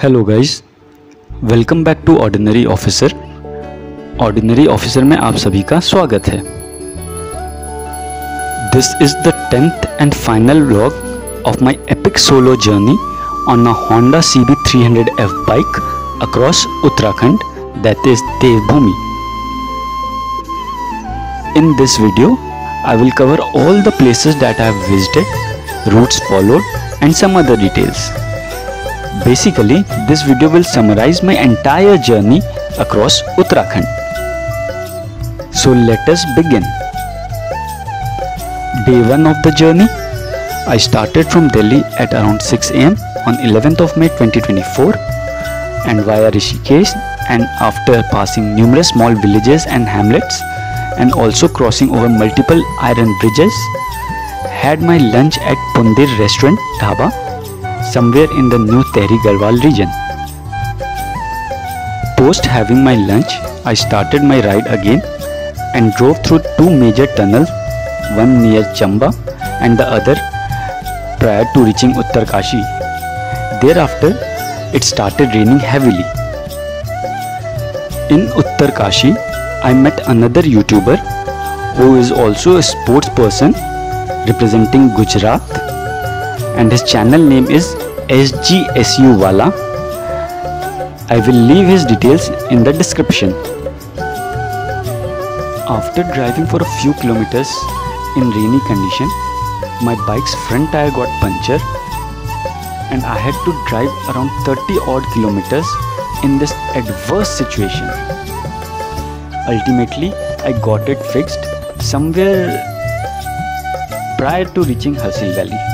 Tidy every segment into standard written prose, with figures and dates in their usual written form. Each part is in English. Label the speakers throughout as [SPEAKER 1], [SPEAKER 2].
[SPEAKER 1] Hello guys, welcome back to ordinary officer. Ordinary officer में आप सभी का स्वागत है। This is the 10th and final vlog of my epic solo journey on a Honda CB300F bike across Uttarakhand, that is Devbhoomi. In this video, I will cover all the places that I have visited, routes followed and some other details. Basically, this video will summarize my entire journey across Uttarakhand. So let us begin. Day 1 of the journey, I started from Delhi at around 6 am on 11th of May 2024 and via Rishikesh, and after passing numerous small villages and hamlets and also crossing over multiple iron bridges, had my lunch at Pundir Restaurant Dhaba, somewhere in the New Tehri Garhwal region. Post having my lunch, I started my ride again and drove through two major tunnels, one near Chamba and the other prior to reaching Uttarkashi. Thereafter, it started raining heavily. In Uttarkashi, I met another YouTuber who is also a sports person representing Gujarat, and his channel name is SGSU Wala. I will leave his details in the description. After driving for a few kilometers in rainy condition, my bike's front tire got punctured and I had to drive around 30 odd kilometers in this adverse situation. Ultimately, I got it fixed somewhere prior to reaching Harsil Valley.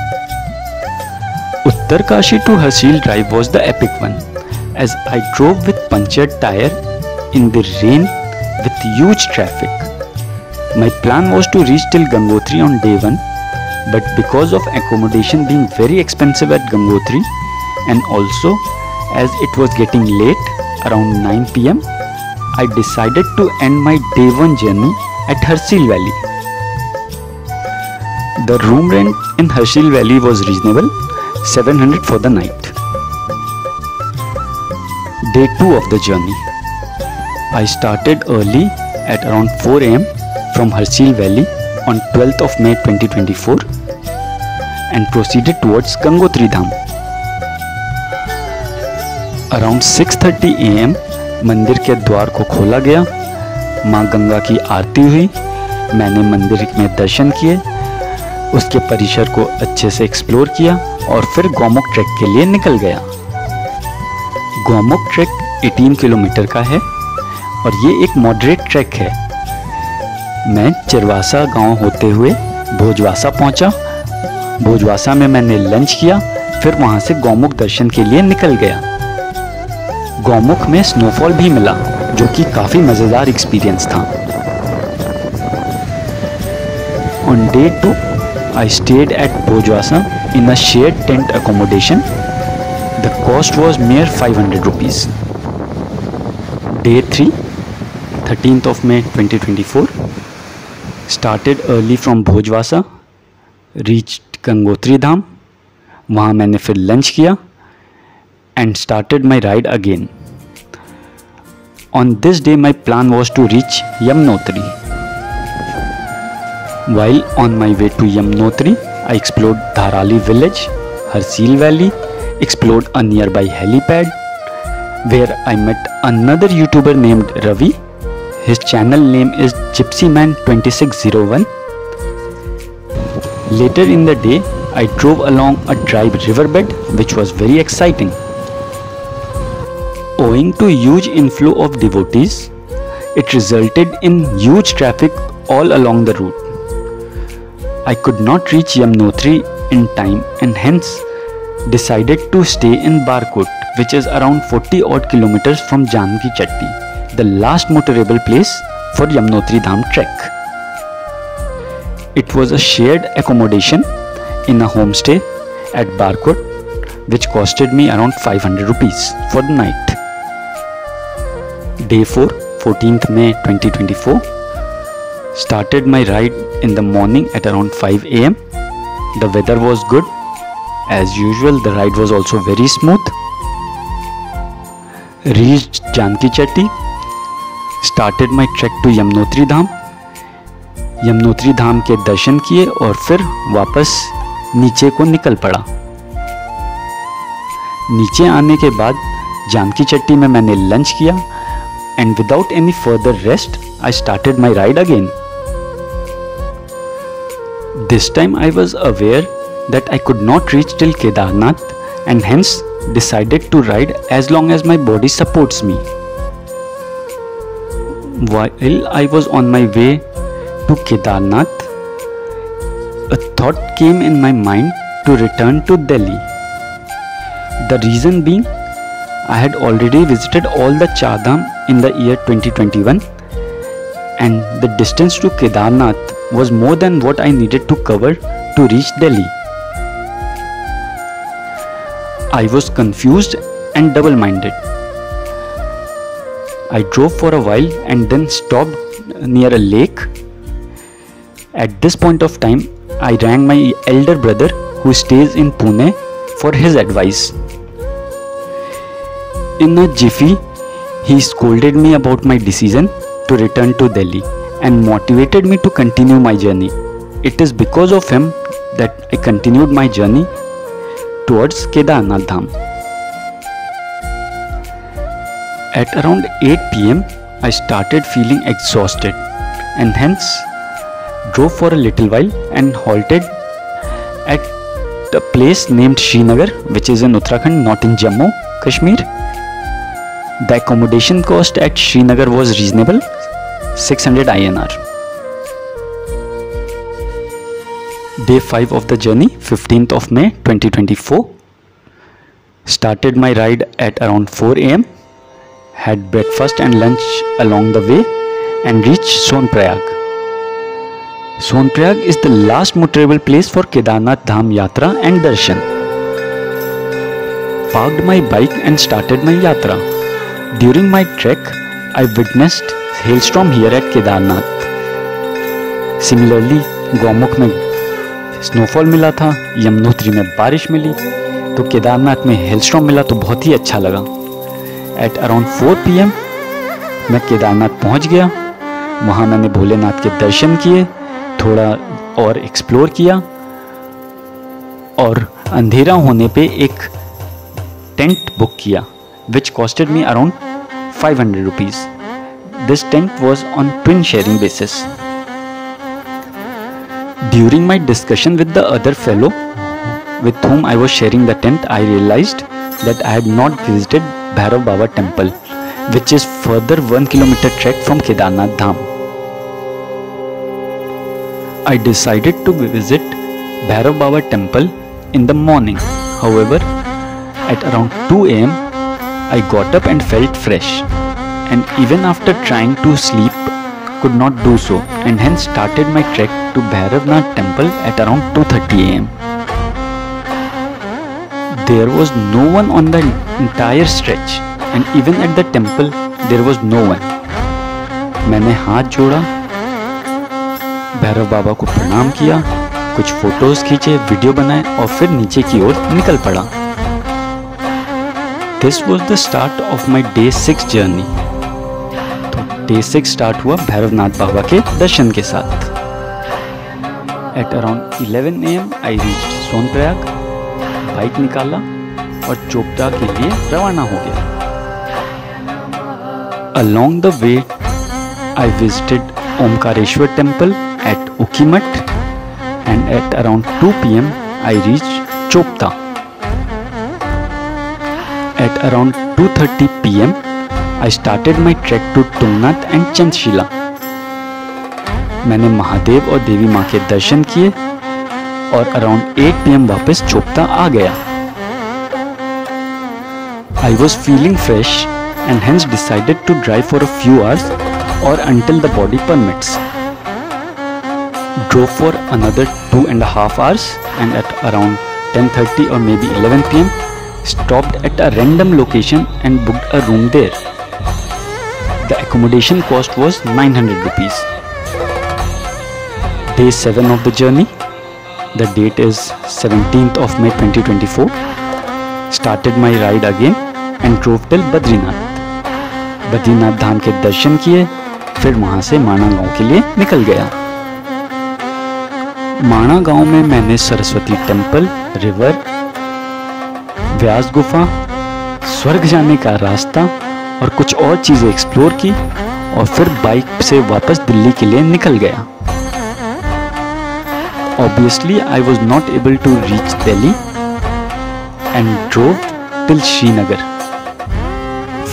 [SPEAKER 1] Uttarkashi to Harsil drive was the epic one, as I drove with punctured tire in the rain with huge traffic. My plan was to reach till Gangotri on day 1, but because of accommodation being very expensive at Gangotri and also as it was getting late around 9 PM, I decided to end my day 1 journey at Harsil Valley. The room rent in Harsil Valley was reasonable, 700 for the night. Day 2 of the journey. I started early at around 4 am from Harsil Valley on 12th of May 2024 and proceeded towards Gangotri Dham. Around 6:30 am मंदिर के द्वार को खोला गया, माँ गंगा की आरती हुई, मैंने मंदिर में दर्शन किए, उसके परिसर को अच्छे से एक्सप्लोर किया और फिर गौमुख ट्रैक के लिए निकल गया। गौमुख ट्रैक 18 किलोमीटर का है और ये एक मॉडरेट ट्रैक है। मैं चिरवासा गांव होते हुए भोजवासा पहुंचा। भोजवासा में मैंने लंच किया, फिर वहां से गौमुख दर्शन के लिए निकल गया। गौमुख में स्नोफॉल भी मिला, जो कि काफ़ी मज़ेदार एक्सपीरियंस था। On day 2, I stayed at Bhojwasa in a shared tent accommodation. The cost was mere 500 rupees. Day 3, 13th of May 2024, started early from Bhojwasa, reached Gangotri Dham. वहाँ मैंने फिर लंच किया and started my ride again. On this day, my plan was to reach Yamunotri. While on my way to Yamunotri, I explored Dharali village, Harsil Valley, explored a nearby helipad, where I met another YouTuber named Ravi. His channel name is GypsyMan2601. Later in the day, I drove along a dry riverbed, which was very exciting. Owing to huge inflow of devotees, it resulted in huge traffic all along the route. I could not reach Yamunotri in time and hence decided to stay in Barkut, which is around 40 odd kilometers from Janki Chatti, the last motorable place for Yamunotri Dham trek. It was a shared accommodation in a homestay at Barkut, which costed me around 500 rupees for the night. Day 4, 14th May 2024, started my ride in the morning at around 5 am. The weather was good. As usual, the ride was also very smooth. reached Janki Chetty, started my trek to Yamunotri धाम। यमुनोत्री धाम के दर्शन किए और फिर वापस नीचे को निकल पड़ा। नीचे आने के बाद जानकी चट्टी में मैंने लंच किया and without any further rest I started my ride again. This time I was aware that I could not reach till Kedarnath and hence decided to ride as long as my body supports me. While I was on my way to Kedarnath, a thought came in my mind to return to Delhi. The reason being, I had already visited all the Char Dham in the year 2021 and the distance to Kedarnath was more than what I needed to cover to reach Delhi. I was confused and double-minded. I drove for a while and then stopped near a lake. At this point of time, I rang my elder brother who stays in Pune for his advice. In a jiffy, he scolded me about my decision to return to Delhi and motivated me to continue my journey. It is because of him that I continued my journey towards Kedarnath Dham. At around 8 PM, I started feeling exhausted and hence drove for a little while and halted at a place named Srinagar, which is in Uttarakhand, not in Jammu, Kashmir. The accommodation cost at Srinagar was reasonable, 600 INR. Day 5 of the journey, 15th of May 2024. Started my ride at around 4 AM, had breakfast and lunch along the way and reached Sonprayag. Sonprayag is the last motorable place for Kedarnath Dham Yatra and Darshan. Parked my bike and started my yatra. During my trek, I witnessed hailstorm here at Kedarnath. Similarly, Gaumukh में snowfall मिला था, यमुनोत्री में बारिश मिली, तो केदारनाथ में hailstorm मिला तो बहुत ही अच्छा लगा। एट अराउंड 4 PM मैं केदारनाथ पहुंच गया। वहाँ मैंने भोलेनाथ के दर्शन किए, थोड़ा और एक्सप्लोर किया और अंधेरा होने पे एक टेंट बुक किया which costed me around 500 rupees. This tent was on twin sharing basis. During my discussion with the other fellow with whom I was sharing the tent, I realized that I had not visited Bhairav Baba temple, which is further 1 kilometer trek from Kedarnath Dham. I decided to visit Bhairav Baba temple in the morning. However, at around 2 AM, I got up and felt fresh, and even after trying to sleep, could not do so, and hence started my trek to Bhairavnath temple at around 2:30 AM. There was no one on the entire stretch, and even at the temple there was no one. मैंने हाथ जोड़ा, भैरव बाबा को प्रणाम किया, कुछ photos खींचे, video बनाए और फिर नीचे की ओर निकल पड़ा। This was the start of my day 6 journey. Day 6 start हुआ भैरवनाथ बाबा के दर्शन के साथ। At around 11 AM I reached Sonprayag, bike निकाला और चोपता के लिए रवाना हो गया। Along the way I visited Omkareshwar temple at Ukhimath and at around 2 PM I reached Chopta. At around 2:30 PM I started my trek to Tungnath and Chanshila. मैंने महादेव और देवी माँ के दर्शन किए और अराउंड 8 PM वापस चोपता आ गया। I was feeling fresh and hence decided to drive for a few hours or until the body permits. Drove for another 2.5 hours and at around 10:30 or maybe 11 PM stopped at a random location and booked a room there. The accommodation cost was 900 rupees. Day 7 of the journey. The date is 17th of May 2024. Started my ride again and drove till Badrinath. Badrinath धाम के दर्शन किए, फिर वहाँ से माणा गांव के लिए निकल गया। माणा गांव में मैंने सरस्वती टेम्पल, रिवर, व्यास गुफा, स्वर्ग जाने का रास्ता और कुछ और चीज़ें एक्सप्लोर की और फिर बाइक से वापस दिल्ली के लिए निकल गया। Obviously, I was not able to reach Delhi and drove till Srinagar.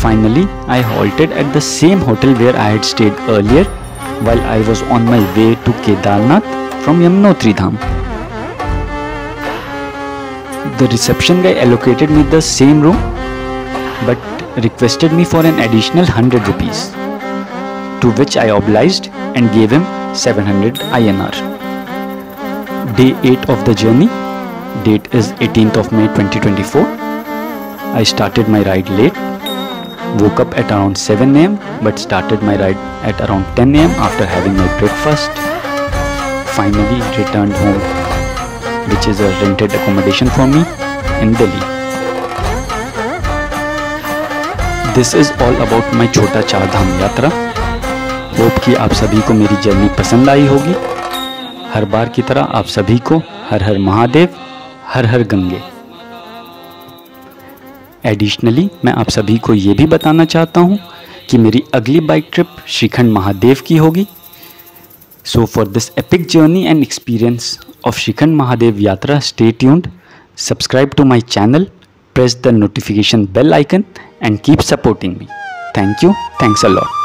[SPEAKER 1] Finally, I halted at the same hotel where I had stayed earlier while I was on my way to Kedarnath from Yamunotri Dham. The reception guy allocated me the same room but requested me for an additional 100 rupees, to which I obliged and gave him 700 INR. Day 8 of the journey, date is 18th of May 2024. I started my ride late, woke up at around 7 am but started my ride at around 10 am after having my breakfast. Finally returned home, which is a rented accommodation for me in Delhi. This is all about my छोटा चार धाम यात्रा। Hope कि आप सभी को मेरी journey पसंद आई होगी। हर बार की तरह आप सभी को हर हर महादेव, हर हर गंगे। एडिशनली मैं आप सभी को ये भी बताना चाहता हूँ कि मेरी अगली बाइक ट्रिप श्रीखंड महादेव की होगी। So for this epic journey and experience of Shrikhand Mahadev Yatra, stay tuned, subscribe to my channel, press the notification bell icon and keep supporting me. Thank you, thanks a lot.